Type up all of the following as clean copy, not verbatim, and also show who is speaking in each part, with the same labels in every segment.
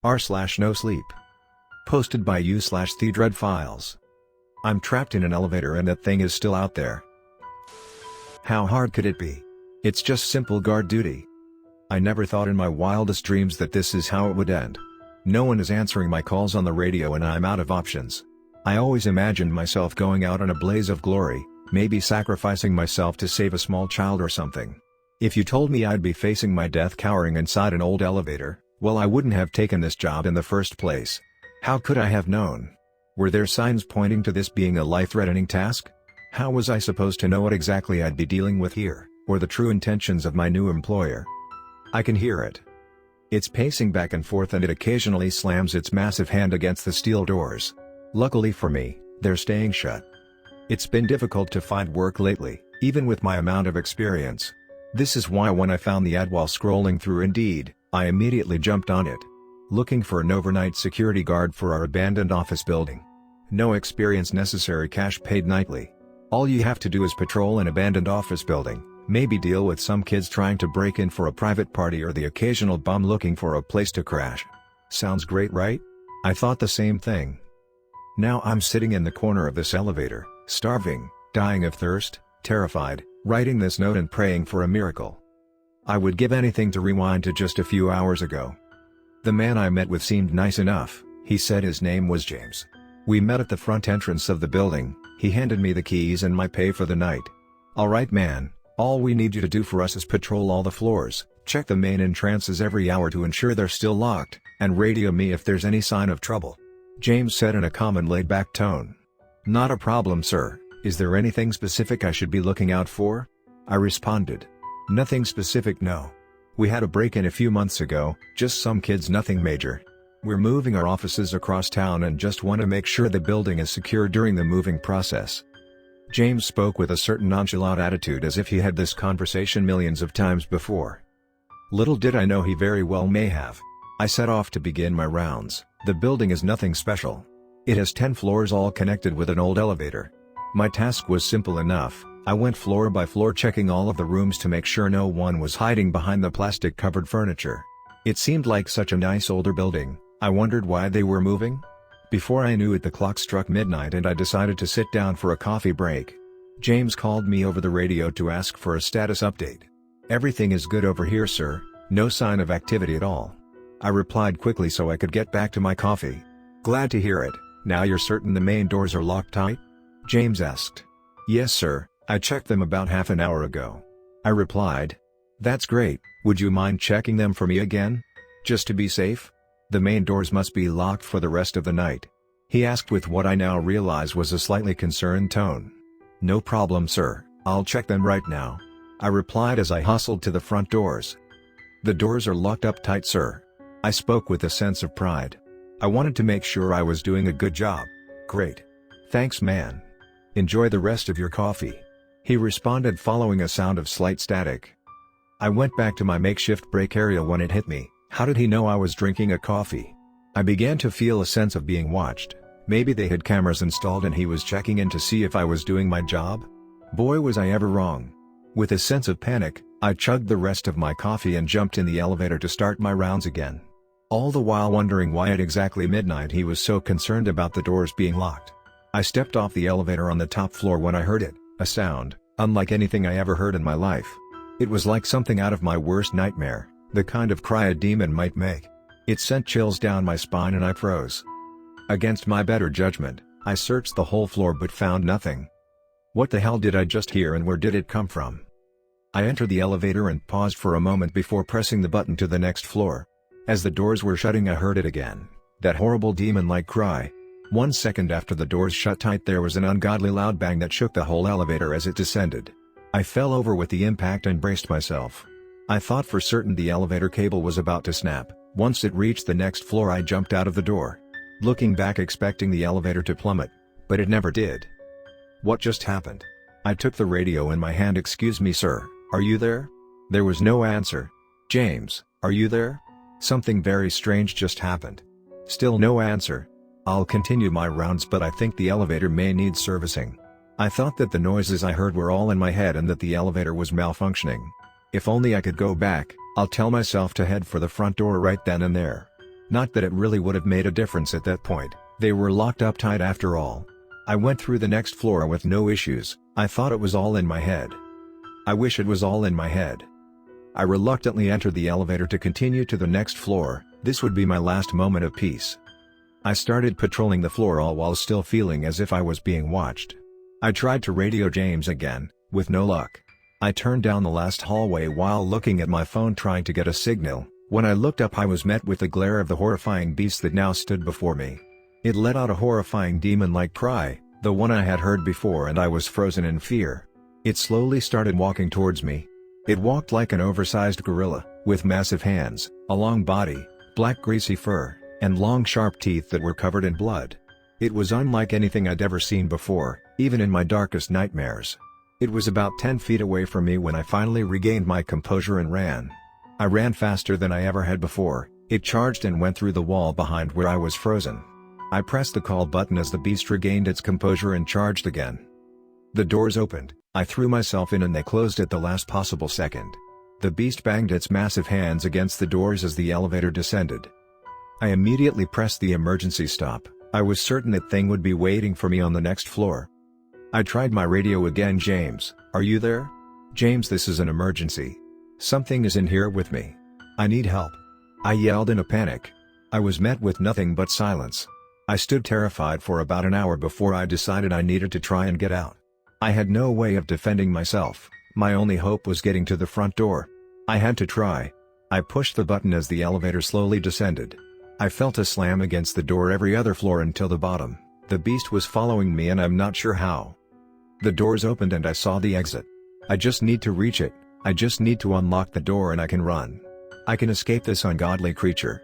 Speaker 1: r/Nosleep. Posted by u/thedreadfiles. I'm trapped in an elevator and that thing is still out there. How hard could it be? It's just simple guard duty. I never thought in my wildest dreams that this is how it would end. No one is answering my calls on the radio and I'm out of options. I always imagined myself going out in a blaze of glory, maybe sacrificing myself to save a small child or something. If you told me I'd be facing my death cowering inside an old elevator, well, I wouldn't have taken this job in the first place. How could I have known? Were there signs pointing to this being a life-threatening task? How was I supposed to know what exactly I'd be dealing with here, or the true intentions of my new employer? I can hear it. It's pacing back and forth and it occasionally slams its massive hand against the steel doors. Luckily for me, they're staying shut. It's been difficult to find work lately, even with my amount of experience. This is why when I found the ad while scrolling through Indeed, I immediately jumped on it. Looking for an overnight security guard for our abandoned office building. No experience necessary, cash paid nightly. All you have to do is patrol an abandoned office building, maybe deal with some kids trying to break in for a private party or the occasional bum looking for a place to crash. Sounds great, right? I thought the same thing. Now I'm sitting in the corner of this elevator, starving, dying of thirst, terrified, writing this note and praying for a miracle. I would give anything to rewind to just a few hours ago. The man I met with seemed nice enough. He said his name was James. We met at the front entrance of the building. He handed me the keys and my pay for the night. "Alright man, all we need you to do for us is patrol all the floors, check the main entrances every hour to ensure they're still locked, and radio me if there's any sign of trouble," James said in a calm and laid-back tone. "Not a problem, sir. Is there anything specific I should be looking out for?" I responded. "Nothing specific, no. We had a break-in a few months ago, just some kids, nothing major. We're moving our offices across town and just want to make sure the building is secure during the moving process." James spoke with a certain nonchalant attitude as if he had this conversation millions of times before. Little did I know he very well may have. I set off to begin my rounds. The building is nothing special. It has 10 floors all connected with an old elevator. My task was simple enough. I went floor by floor checking all of the rooms to make sure no one was hiding behind the plastic-covered furniture. It seemed like such a nice older building. I wondered why they were moving. Before I knew it, the clock struck midnight and I decided to sit down for a coffee break. James called me over the radio to ask for a status update. "Everything is good over here, sir. No sign of activity at all," I replied quickly so I could get back to my coffee. "Glad to hear it. Now you're certain the main doors are locked tight?" James asked. "Yes, sir. I checked them about half an hour ago," I replied. "That's great. Would you mind checking them for me again? Just to be safe? The main doors must be locked for the rest of the night," he asked with what I now realize was a slightly concerned tone. "No problem, sir. I'll check them right now," I replied as I hustled to the front doors. "The doors are locked up tight, sir," I spoke with a sense of pride. I wanted to make sure I was doing a good job. "Great. Thanks, man. Enjoy the rest of your coffee," he responded following a sound of slight static. I went back to my makeshift break area when it hit me. How did he know I was drinking a coffee? I began to feel a sense of being watched. Maybe they had cameras installed and he was checking in to see if I was doing my job? Boy, was I ever wrong. With a sense of panic, I chugged the rest of my coffee and jumped in the elevator to start my rounds again. All the while wondering why at exactly midnight he was so concerned about the doors being locked. I stepped off the elevator on the top floor when I heard it, a sound, unlike anything I ever heard in my life. It was like something out of my worst nightmare, the kind of cry a demon might make. It sent chills down my spine and I froze. Against my better judgment, I searched the whole floor but found nothing. What the hell did I just hear and where did it come from? I entered the elevator and paused for a moment before pressing the button to the next floor. As the doors were shutting, I heard it again, that horrible demon-like cry. 1 second after the doors shut tight, there was an ungodly loud bang that shook the whole elevator as it descended. I fell over with the impact and braced myself. I thought for certain the elevator cable was about to snap. Once it reached the next floor, I jumped out of the door, looking back expecting the elevator to plummet, but it never did. What just happened? I took the radio in my hand. "Excuse me, sir, are you there?" There was no answer. "James, are you there? Something very strange just happened." Still no answer. I'll continue my rounds, but I think the elevator may need servicing. I thought that the noises I heard were all in my head and that the elevator was malfunctioning. If only I could go back. I'll tell myself to head for the front door right then and there. Not that it really would have made a difference at that point, they were locked up tight after all. I went through the next floor with no issues. I thought it was all in my head. I wish it was all in my head. I reluctantly entered the elevator to continue to the next floor. This would be my last moment of peace. I started patrolling the floor all while still feeling as if I was being watched. I tried to radio James again, with no luck. I turned down the last hallway while looking at my phone trying to get a signal. When I looked up, I was met with the glare of the horrifying beast that now stood before me. It let out a horrifying demon-like cry, the one I had heard before, and I was frozen in fear. It slowly started walking towards me. It walked like an oversized gorilla, with massive hands, a long body, black greasy fur, and long sharp teeth that were covered in blood. It was unlike anything I'd ever seen before, even in my darkest nightmares. It was about 10 feet away from me when I finally regained my composure and ran. I ran faster than I ever had before. It charged and went through the wall behind where I was frozen. I pressed the call button as the beast regained its composure and charged again. The doors opened, I threw myself in and they closed at the last possible second. The beast banged its massive hands against the doors as the elevator descended. I immediately pressed the emergency stop. I was certain that thing would be waiting for me on the next floor. I tried my radio again. James, are you there? James, this is an emergency. Something is in here with me. I need help. I yelled in a panic. I was met with nothing but silence. I stood terrified for about an hour before I decided I needed to try and get out. I had no way of defending myself. My only hope was getting to the front door. I had to try. I pushed the button as the elevator slowly descended. I felt a slam against the door every other floor until the bottom. The beast was following me and I'm not sure how. The doors opened and I saw the exit. I just need to reach it. I just need to unlock the door and I can run. I can escape this ungodly creature.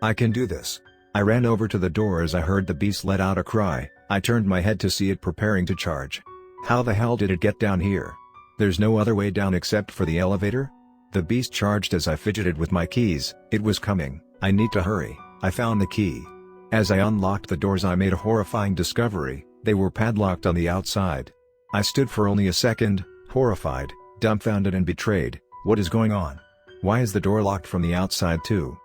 Speaker 1: I can do this. I ran over to the door as I heard the beast let out a cry. I turned my head to see it preparing to charge. How the hell did it get down here? There's no other way down except for the elevator? The beast charged as I fidgeted with my keys. It was coming. I need to hurry. I found the key. As I unlocked the doors, I made a horrifying discovery. They were padlocked on the outside. I stood for only a second, horrified, dumbfounded and betrayed. What is going on? Why is the door locked from the outside too?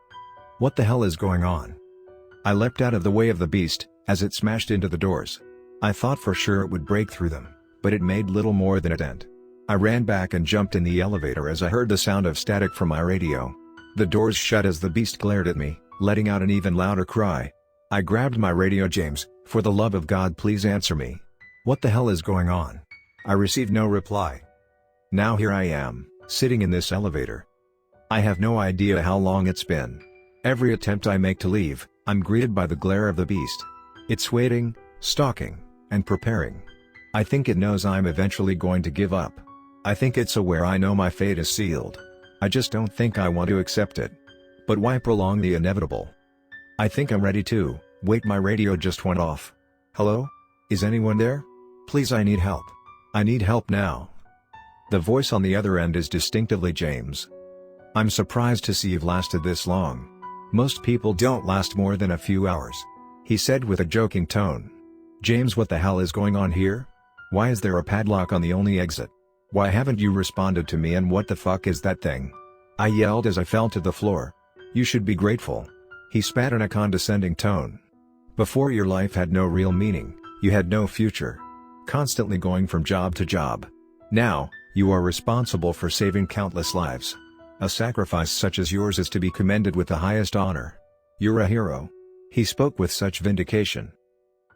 Speaker 1: What the hell is going on? I leapt out of the way of the beast, as it smashed into the doors. I thought for sure it would break through them, but it made little more than a dent. I ran back and jumped in the elevator as I heard the sound of static from my radio. The doors shut as the beast glared at me, letting out an even louder cry. I grabbed my radio. James, for the love of God, please answer me. What the hell is going on? I received no reply. Now here I am, sitting in this elevator. I have no idea how long it's been. Every attempt I make to leave, I'm greeted by the glare of the beast. It's waiting, stalking, and preparing. I think it knows I'm eventually going to give up. I think it's aware I know my fate is sealed. I just don't think I want to accept it. But why prolong the inevitable? I think I'm ready to. Wait, my radio just went off. Hello? Is anyone there? Please, I need help. I need help now. The voice on the other end is distinctively James. I'm surprised to see you've lasted this long. Most people don't last more than a few hours. He said with a joking tone. James, what the hell is going on here? Why is there a padlock on the only exit? Why haven't you responded to me, and what the fuck is that thing? I yelled as I fell to the floor. You should be grateful. He spat in a condescending tone. Before, your life had no real meaning, you had no future. Constantly going from job to job. Now, you are responsible for saving countless lives. A sacrifice such as yours is to be commended with the highest honor. You're a hero. He spoke with such vindication.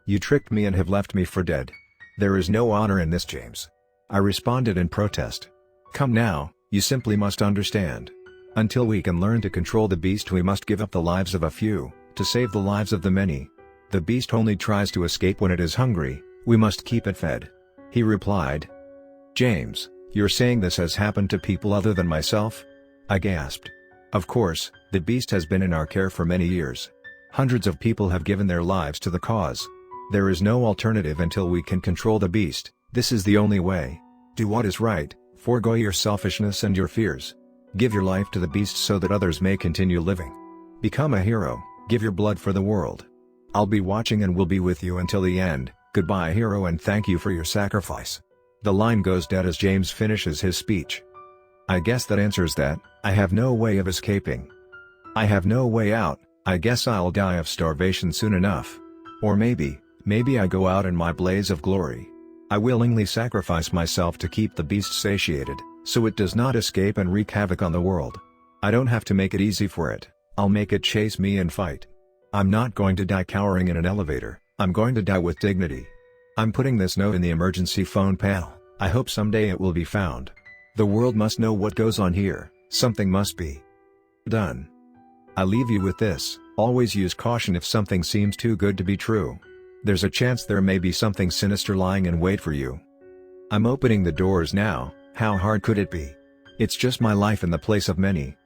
Speaker 1: You tricked me and have left me for dead. There is no honor in this, James. I responded in protest. Come now, you simply must understand. Until we can learn to control the beast, we must give up the lives of a few, to save the lives of the many. The beast only tries to escape when it is hungry, we must keep it fed. He replied. James, you're saying this has happened to people other than myself? I gasped. Of course, the beast has been in our care for many years. Hundreds of people have given their lives to the cause. There is no alternative until we can control the beast. This is the only way. Do what is right, forego your selfishness and your fears. Give your life to the beast so that others may continue living. Become a hero, give your blood for the world. I'll be watching and will be with you until the end. Goodbye, hero, and thank you for your sacrifice. The line goes dead as James finishes his speech. I guess that answers that. I have no way of escaping. I have no way out. I guess I'll die of starvation soon enough. Or maybe I go out in my blaze of glory. I willingly sacrifice myself to keep the beast satiated, so it does not escape and wreak havoc on the world. I don't have to make it easy for it, I'll make it chase me and fight. I'm not going to die cowering in an elevator, I'm going to die with dignity. I'm putting this note in the emergency phone panel, I hope someday it will be found. The world must know what goes on here, something must be done. I leave you with this, always use caution if something seems too good to be true. There's a chance there may be something sinister lying in wait for you. I'm opening the doors now, how hard could it be? It's just my life in the place of many,